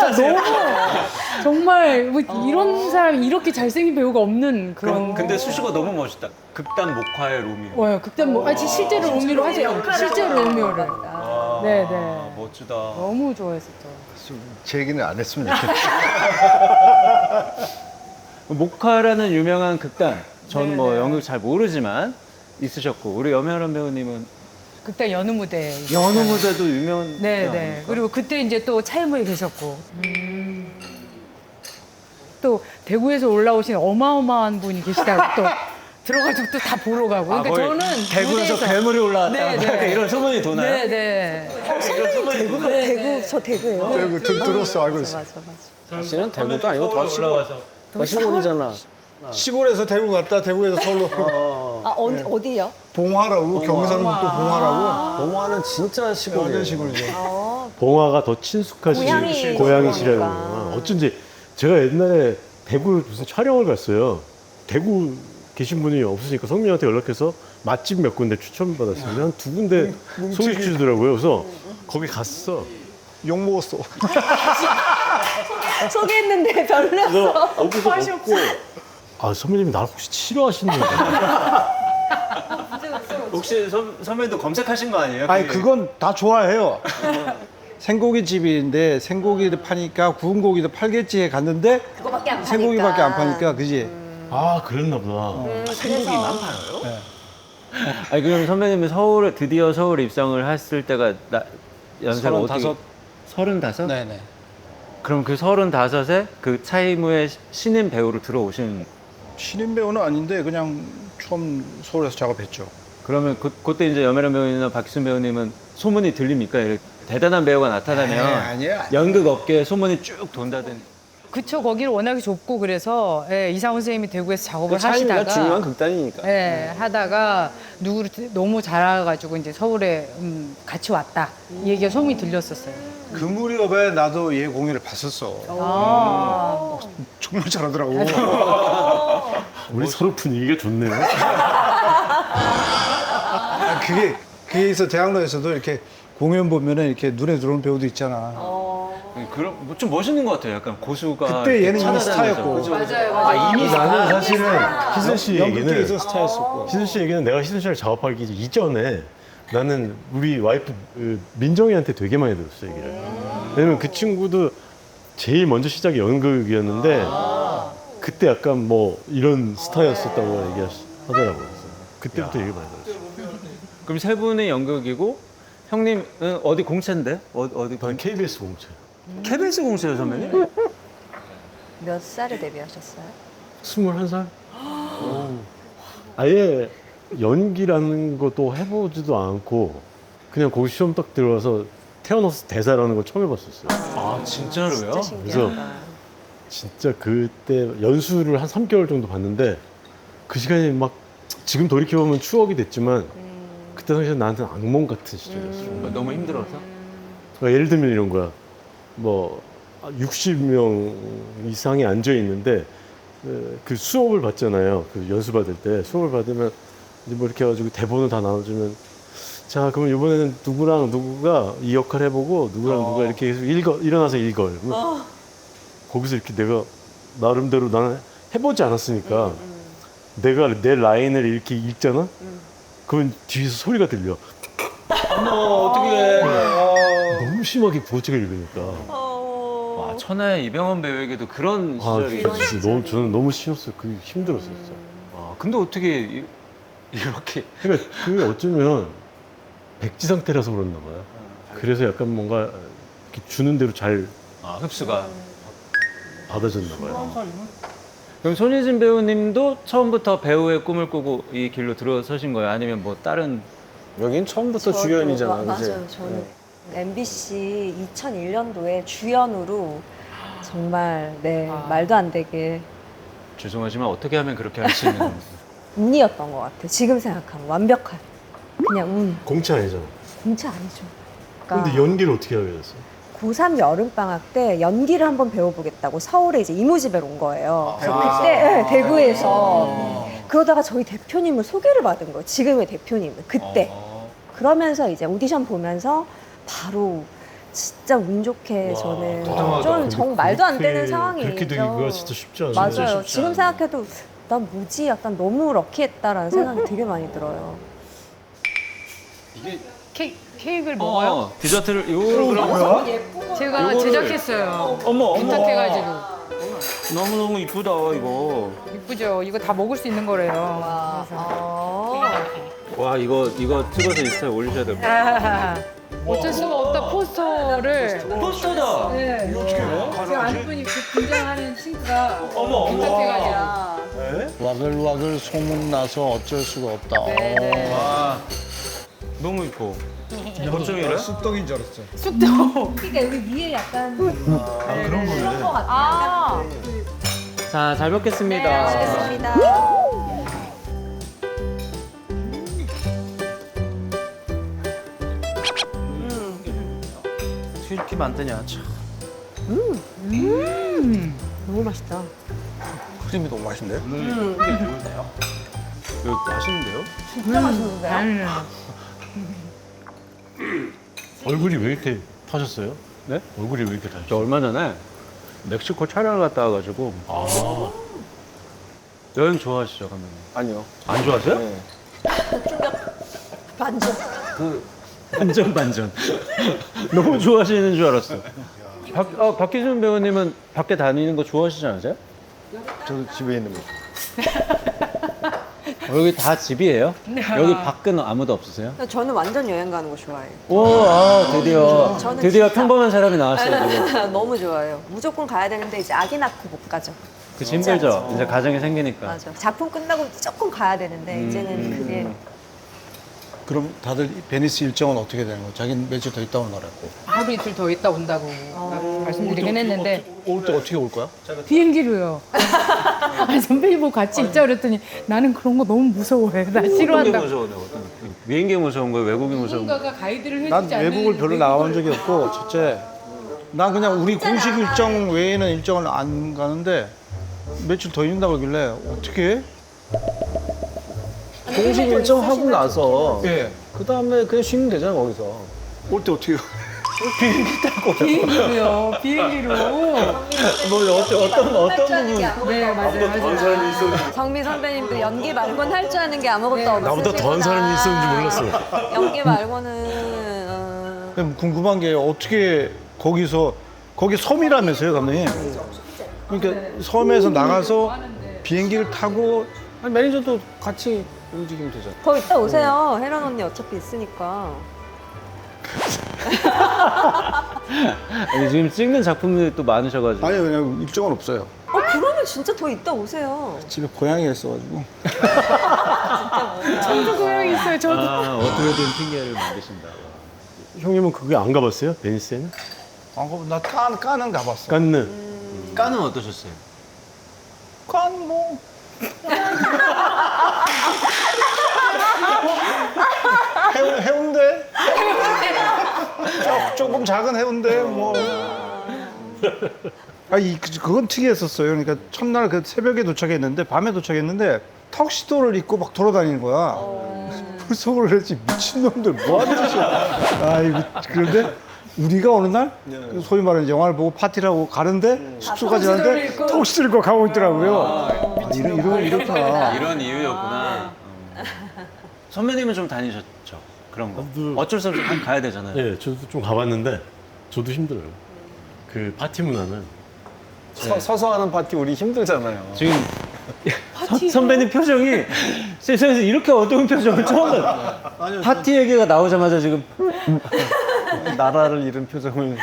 정말 뭐 이런 사람이 이렇게 잘생긴 배우가 없는 그런.
근데 수식어 너무 멋있다. 극단 목화의 로미오.
극단 실제로 로미오를 하죠. 실제로 로미오를. 네네.
멋지다.
너무 좋아했었죠.
제 얘기는 안 했으면 좋겠어요.
목화라는 유명한 극단. 전 뭐
네네.
연극 잘 모르지만 있으셨고 우리 염혜란 배우님은
극단 연우 무대.
연우 무대도 유명한.
네네. 그리고 그때 이제 또 차이무에 계셨고. 또 대구에서 올라오신 어마어마한 분이 계시다고 또 들어가지고 또 다 보러 가고. 그러니까 저는
대구에서
무대에서-
괴물이 올라왔다.
네네.
이런 소문이 도나요?
네네.
저 대구예요.
대구 들었어, 알고 있어.
맞아.
사실은 대구도 아니고 더 시골이잖아.
시골에서 대구 갔다 대구에서 서울로
어디요?
봉화라고 경상북도 봉화라고
봉화는 진짜 시골이에요.
완전 시골이죠.
봉화가 더 친숙하시 고향이시라고. 어쩐지 제가 옛날에 대구 무슨 촬영을 갔어요. 대구 계신 분이 없으니까 성민한테 연락해서 맛집 몇 군데 추천받았어요. 한 두 군데 소개해 주더라고요. 그래서 거기 갔어.
욕 먹었어.
소개했는데 별로였어.
그래서 거기서 먹고 선배님이 나를 혹시 싫어하시는 거예요?
혹시 선배도 검색하신 거 아니에요?
아니 그건 다 좋아해요. 생고기 집인데 생고기를 파니까 구운 고기도 팔겠지에 갔는데
그거밖에 안 파니까.
생고기밖에 안 파니까 그지?
그랬나 보다.
생고기만 팔아요? 아니 그럼 선배님은 드디어 서울에 입성을 했을 때가 연세가 어떻게? 35?
네네.
그럼 그 35에 그 차이무의 신인 배우로 들어오신.
신인 배우는 아닌데 그냥 처음 서울에서 작업했죠.
그러면 그때 이제 염혜란 배우님이나 박희순 배우님은 소문이 들립니까? 이렇게 대단한 배우가 나타나면
아니야.
연극 업계에 소문이 쭉 돈다든지.
그쵸, 거기를 워낙에 좁고 그래서 이상훈 선생님이 대구에서 작업을
차이가
하시다가
중요한 극단이니까.
하다가 누구를 너무 잘 알아가지고 이제 서울에 같이 왔다 이 얘기가 소문이 들렸었어요.
그 무렵에 나도 얘 공연을 봤었어. 정말 잘하더라고.
우리 서로 분위기가 좋네요.
그게 있어 대학로에서도 이렇게 공연 보면은 이렇게 눈에 들어오는 배우도 있잖아.
그럼 뭐좀 멋있는 것 같아요. 약간 고수가
그때 얘는 이미
찾아다니면서.
스타였고.
그죠?
나는 사실은 희순 씨
연극계에서
얘기는
스타였었고.
희순 씨 얘기는 내가 희순 씨를 작업하기 이전에 나는 우리 와이프 민정이한테 되게 많이 들었어 얘기를. 왜냐면 그 친구도 제일 먼저 시작이 연극이었는데 그때 약간 뭐 이런 스타였었다고 얘기하더라고요. 그때부터 얘기 많이 들었어.
그럼 세 분의 연극이고 형님은 어디 공채인데? 어디?
난 KBS 공채.
KBS 공채요 선배님?
몇 살에 데뷔하셨어요?
21살? 아예 연기라는 것도 해보지도 않고 그냥 거기 시험 딱 들어와서 태어나서 대사라는 걸 처음 해봤었어요.
아 진짜로요?
진짜 신기하다.
진짜 그때 연수를 한 3개월 정도 봤는데 그 시간이 막 지금 돌이켜보면 추억이 됐지만 그때 당시에 나한테는 악몽 같은 시절이었어요.
너무 힘들어서?
그러니까 예를 들면 이런 거야. 뭐 60명 이상이 앉아 있는데 그 수업을 받잖아요. 그 연수 받을 때 수업을 받으면 이제 뭐 이렇게 해가지고 대본을 다 나눠주면 자 그러면 이번에는 누구랑 누구가 이 역할 해보고 누구랑 누가 이렇게 해서 일어나서 읽어. 거기서 이렇게 내가 나름대로 나는 해보지 않았으니까 내가 내 라인을 이렇게 읽잖아. 그러면 뒤에서 소리가 들려.
어머 어떡해.
너무 심하게 부어치게 읽으니까.
와 천하의 이병헌 배우에게도 그런
아,
시절이
진짜 너무 저는 너무 싫었어요. 그게 힘들었어요, 진짜.
아, 근데 어떻게 이렇게
그러니까 그게 어쩌면 백지 상태라서 그랬나 봐요. 그래서 약간 뭔가 이렇게 주는 대로 잘
흡수가.
받아줬나 봐요.
그럼 손예진 배우님도 처음부터 배우의 꿈을 꾸고 이 길로 들어서신 거예요? 아니면 뭐 다른
여긴 처음부터
저도
주연이잖아, 그지?
맞아요. 저는 MBC 2001년도에 주연으로 정말 말도 안 되게
죄송하지만 어떻게 하면 그렇게 할 수 있는 건지.
운이었던 것 같아요. 지금 생각하면 완벽한 그냥 운.
공채 아니잖아.
공채 아니죠. 그러니까
근데 연기를 어떻게 하게 됐어?
고3 여름방학 때 연기를 한번 배워보겠다고 서울에 이제 이무집에 온 거예요. 그래서 그때 대구에서 그러다가 저희 대표님을 소개를 받은 거예요. 지금의 대표님을 그때. 그러면서 이제 오디션 보면서 바로 진짜 운 좋게 저는 좀 정말 말도 안 되는 상황이죠.
그렇게 되기가 진짜 쉽지 않아요.
맞아요. 지금 생각해도 난 뭐지? 약간 너무 럭키했다라는 생각이 되게 많이 들어요.
케이크를 먹어요?
디저트를 요거
제가 제작했어요.
어머
부탁해가지고.
너무너무 이쁘다 이거.
이쁘죠? 이거 다 먹을 수 있는 거래요.
와 이거 찍어서 인스타에 올리셔야 될 것 같아요.
어쩔 수가 없다 포스터를.
포스터다.
네. 제 아는 분이 그 분장하는 친구가
어머.
부탁해가지고.
와글와글 소문나서 어쩔 수가 없다.
와 너무 이뻐. 어쩜 이래?
쑥떡인 줄 알았어.
쑥떡.
그러니까 여기 위에 약간 그런 거 같아요.
자, 잘 먹겠습니다.
알겠습니다.
어떻게 이렇게 만드냐, 참.
너무 맛있다.
크림이 너무 맛있는데?
이거 맛있는데요?
진짜 맛있는데?
얼굴이 왜 이렇게 타셨어요?
네?
얼굴이 왜 이렇게
저
타셨어요?
얼마 전에 멕시코 촬영을 갔다 와가지고 여행 좋아하시죠, 감독님?
아니요.
안 좋아하세요?
네.
반전.
반전. 너무 좋아하시는 줄 알았어. 박기준 배우님은 밖에 다니는 거 좋아하시지 않으세요?
저도 집에 있는 거.
여기 다 집이에요? 여기 밖은 아무도 없으세요?
저는 완전 여행 가는 거 좋아해요.
오, 드디어.
저는
드디어
진짜-
평범한 사람이 나왔어요, 지금.
너무 좋아요. 무조건 가야 되는데 이제 아기 낳고 못 가죠.
그치, 힘들죠? 이제 가정이 생기니까.
맞아. 작품 끝나고 무조건 가야 되는데 이제는 그게
그럼 다들 베니스 일정은 어떻게 되는 거야? 자기는 며칠 더 있다 오느라고.
하루 이틀 더 있다 온다고 말씀드리긴 했는데
올 때 어떻게 올 거야?
비행기로요. 아니, 선배님 뭐 같이 있자 그랬더니 나는 그런 거 너무 무서워해. 나
어떤 게
싫어한다고.
무서워, 비행기 무서운 거예요? 외국이 무서운 거예요?
누군가가 가이드를 해주지
난
않는
외국을 별로 나가본 적이 없고 첫째 난 그냥 우리 공식 일정 외에는 일정을 안 가는데 며칠 더 있는다고 그러길래 어떻게 해?
공식 일정 하고 나서
예.
그 다음에 그냥 쉬면 되잖아 거기서.
올 때 어떻게 해?
비행기로요. 비행기로.
뭐 어떤 부분?
네, 맞아요.
정미 선배님도 연기 말고는 할 줄 아는 게 아무것도 없으시구나.
나보다 더한 사람이 있었는지 몰랐어.
연기 말고는
그럼 궁금한 게 어떻게 거기 섬이라면서요, 감독님? 그러니까 섬에서 나가서 비행기를 타고
아니, 매니저도 같이 움직이면 되잖아.
거기 있다 오세요. 혜란 언니 어차피 있으니까.
아니, 지금 찍는 작품들이 또 많으셔가지고.
아니요, 그냥 일정은 없어요.
그러면 진짜 더 있다 오세요.
집에 고양이가 있어가지고.
저도 고양이 있어요. 저도.
어떻게든 핑계를 만드신다.
형님은 그게 안 가봤어요? 베니스에는?
나 까는 가봤어.
깐느.
까는 어떠셨어요?
깐 뭐. 해운대? 조금 작은 해운대 뭐. 그건 특이했었어요. 그러니까 첫날 그 새벽에 도착했는데 밤에 도착했는데 턱시도를 입고 막 돌아다니는 거야. 속을 했지 미친놈들 뭐 하는 짓이야. 그런데 우리가 어느 날 소위 말하는 영화를 보고 파티를 하고 가는데 숙소까지 가는데 턱시도를 입고 가고 있더라고요. 이렇구나.
이런 이유였구나. 선배님은 좀 다니셨죠? 그런 거. 어쩔 수 없이 가야 되잖아요.
예, 저도 좀 가봤는데 저도 힘들어요. 그 파티 문화는
서서 하는 파티 우리 힘들잖아요.
지금 선배님 표정이 세상에서 이렇게 어두운 표정을 처음 봤어요. 파티 얘기가 나오자마자 지금
나라를 잃은 표정을.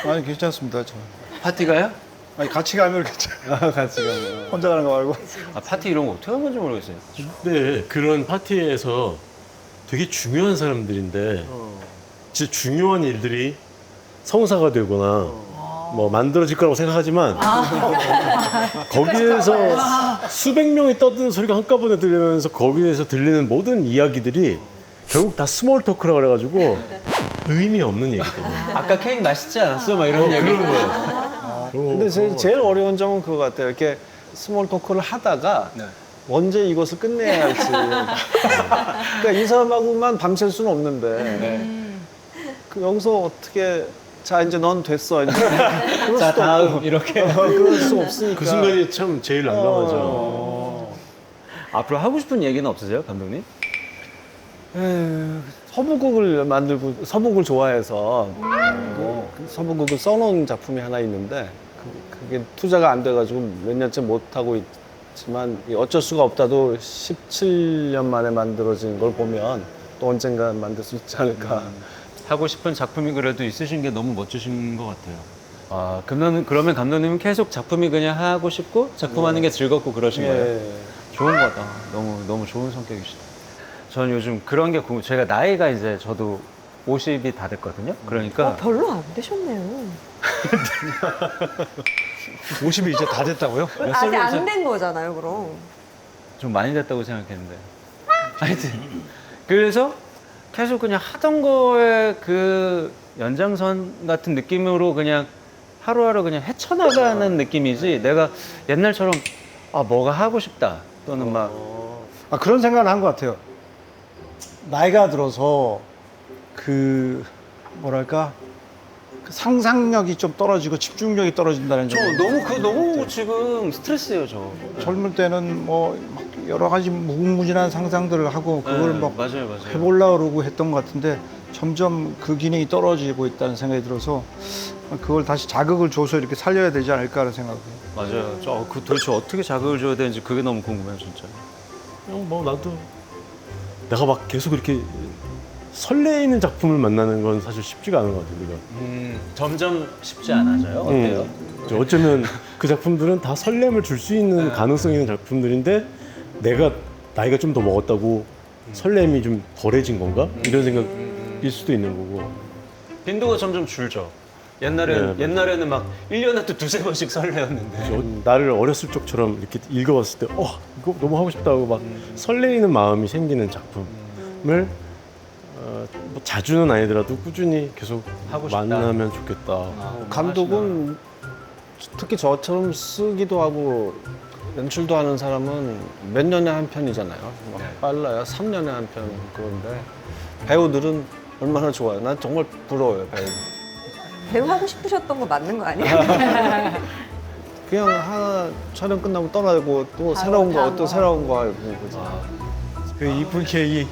아니 괜찮습니다. 저.
파티가요?
아니 같이 가면 괜찮아.
같이 가면.
혼자 가는 거 말고.
파티 이런 거 어떻게 한 건지 모르겠어요.
근데 그런 파티에서 되게 중요한 사람들인데 진짜 중요한 일들이 성사가 되거나 뭐 만들어질 거라고 생각하지만 거기에서 수백 명이 떠드는 소리가 한꺼번에 들리면서 거기에서 들리는 모든 이야기들이 결국 다 스몰 토크라고 그래가지고 의미 없는 얘기들.
아까 케이크 맛있지 않았어? 막 이런 얘기.
그런 거예요.
근데 제일 어려운 점은 그거 같아요. 이렇게 스몰 토크를 하다가 언제 이것을 끝내야 할지. 그러니까 이 사람하고만 밤샐 수는 없는데 그 여기서 어떻게 자 이제 넌 됐어. 이제. 그럴
자
수도
다음
없고.
이렇게.
그럴 수 없으니까.
그 순간이 참 제일 난감하죠.
앞으로 하고 싶은 얘기는 없으세요, 감독님?
서부극을 만들고 서부극을 좋아해서 서부극을 써놓은 작품이 하나 있는데 그게 투자가 안 돼가지고 몇 년째 못 하고 있지만 어쩔 수가 없다도 17년 만에 만들어진 걸 보면 또 언젠가 만들 수 있지 않을까.
하고 싶은 작품이 그래도 있으신 게 너무 멋지신 것 같아요. 아, 그러면 감독님은 계속 작품이 그냥 하고 싶고 작품하는 게 즐겁고 그러신 거예요?
예.
좋은 것 같다. 너무 좋은 성격이시다. 저는 요즘 그런 게 제가 나이가 이제 저도 50이 다 됐거든요. 그러니까
별로 안 되셨네요.
50이 이제 다 됐다고요?
아직 안 된 거잖아요, 그럼.
좀 많이 됐다고 생각했는데. 하여튼 그래서 계속 그냥 하던 거에 그 연장선 같은 느낌으로 그냥 하루하루 그냥 헤쳐나가는 느낌이지 내가 옛날처럼 뭐가 하고 싶다 또는 막
그런 생각을 한 것 같아요. 나이가 들어서 그 뭐랄까 그 상상력이 좀 떨어지고 집중력이 떨어진다는 점.
너무 지금 스트레스예요 저.
젊을 때는 뭐 막 여러 가지 무궁무진한 상상들을 하고 그걸
네,
막
맞아요.
해보려고 그러고 했던 것 같은데 점점 그 기능이 떨어지고 있다는 생각이 들어서 그걸 다시 자극을 줘서 이렇게 살려야 되지 않을까라는 생각을.
맞아요. 그 도대체 어떻게 자극을 줘야 되는지 그게 너무 궁금해요 진짜.
뭐 나도 내가 막 계속 이렇게 설레이는 작품을 만나는 건 사실 쉽지가 않은 것 같아요. 우리가.
점점 쉽지 않아져요. 어때요?
어쩌면 그 작품들은 다 설렘을 줄 수 있는 가능성이 있는 작품들인데 내가 나이가 좀 더 먹었다고 설렘이 좀 덜해진 건가? 이런 생각일 수도 있는 거고.
빈도가 점점 줄죠.
네,
옛날에는 막 1년에 또 두세 번씩 설레었는데.
나를 어렸을 적처럼 이렇게 읽어봤을 때 이거 너무 하고 싶다고 막 설레이는 마음이 생기는 작품을 뭐 자주는 아니더라도 꾸준히 계속
하고 싶다.
만나면 좋겠다.
감독은 특히 저처럼 쓰기도 하고 연출도 하는 사람은 몇 년에 한 편이잖아요. 막 빨라요. 3년에 한 편. 그런데 배우들은 얼마나 좋아요. 난 정말 부러워요, 배우.
배우 하고 싶으셨던 거 맞는 거 아니에요?
그냥 하나 촬영 끝나면 떠나고 또 새로운 거, 또 새로운 거 하고 그지.
그 이쁜 케이크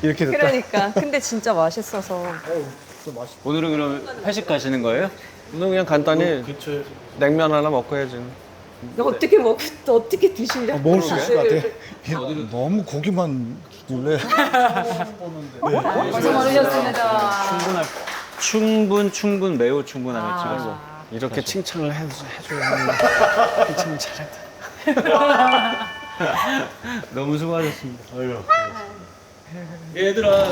이렇게 됐다.
그러니까. 근데 진짜 맛있어서.
오늘은 그럼 회식 가시는 거예요?
오늘 그냥 간단히 냉면 하나 먹고 해야지.
어떻게 먹, 어떻게 드시려고.
먹을 수 있을 것 같아. 너무 고기만 줄래?
고생 많으셨습니다.
충분 매우 충분하면 찍어서.
이렇게 칭찬을 해줘야 하는데 칭찬 잘했다.
너무 수고하셨습니다. 얘들아